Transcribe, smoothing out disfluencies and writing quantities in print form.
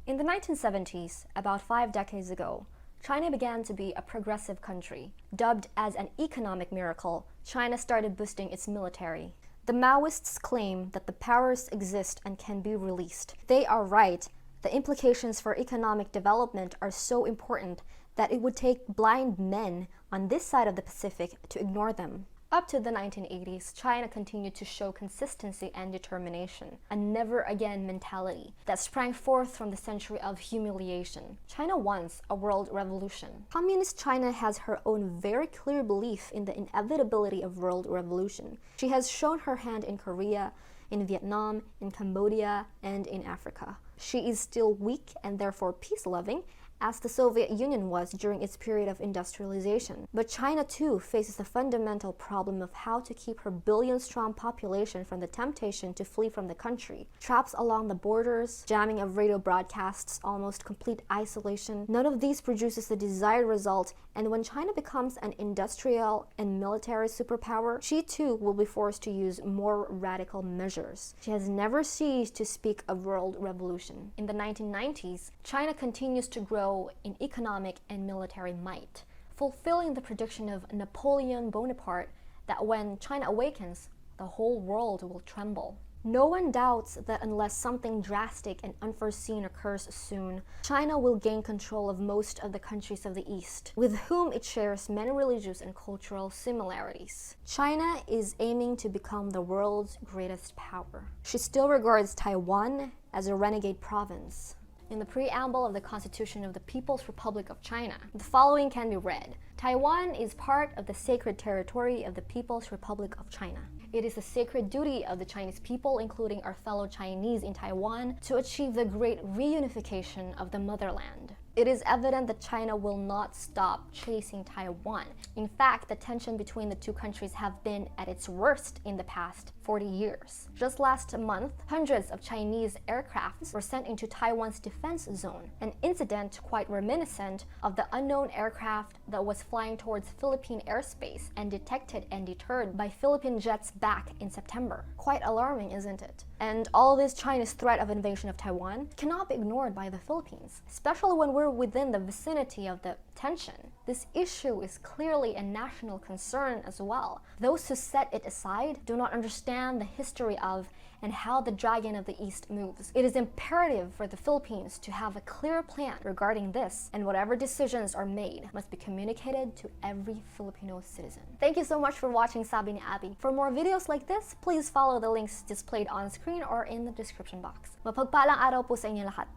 In the 1970s, about 5 decades ago, China began to be a progressive country. Dubbed as an economic miracle, China started boosting its military. The Maoists claim that the powers exist and can be released. They are right. The implications for economic development are so important that it would take blind men on this side of the Pacific to ignore them. Up to the 1980s, China continued to show consistency and determination, a never-again mentality that sprang forth from the century of humiliation. China wants a world revolution. Communist China has her own very clear belief in the inevitability of world revolution. She has shown her hand in Korea, in Vietnam, in Cambodia, and in Africa. She is still weak and therefore peace-loving, as the Soviet Union was during its period of industrialization. But China too faces the fundamental problem of how to keep her billion-strong population from the temptation to flee from the country. Traps along the borders, jamming of radio broadcasts, almost complete isolation. None of these produces the desired result, and when China becomes an industrial and military superpower, she too will be forced to use more radical measures. She has never ceased to speak of world revolution. In the 1990s, China continues to grow in economic and military might, fulfilling the prediction of Napoleon Bonaparte that when China awakens, the whole world will tremble. No one doubts that unless something drastic and unforeseen occurs soon, China will gain control of most of the countries of the East, with whom it shares many religious and cultural similarities. China is aiming to become the world's greatest power. She still regards Taiwan as a renegade province. In the preamble of the Constitution of the People's Republic of China, the following can be read. Taiwan is part of the sacred territory of the People's Republic of China. It is the sacred duty of the Chinese people, including our fellow Chinese in Taiwan, to achieve the great reunification of the motherland. It is evident that China will not stop chasing Taiwan. In fact, the tension between the two countries have been at its worst in the past 40 years. Just last month, hundreds of Chinese aircrafts were sent into Taiwan's defense zone, an incident quite reminiscent of the unknown aircraft that was flying towards Philippine airspace and detected and deterred by Philippine jets back in September. Quite alarming, isn't it? And all this China's threat of invasion of Taiwan cannot be ignored by the Philippines, especially when we're within the vicinity of the tension. This issue is clearly a national concern as well. Those who set it aside do not understand the history of and how the dragon of the East moves. It is imperative for the Philippines to have a clear plan regarding this, and whatever decisions are made must be communicated to every Filipino citizen. Thank you so much for watching Sabi ni Abby. For more videos like this, please follow the links displayed on screen or in the description box. Mapagpalang araw po sa inyo lahat.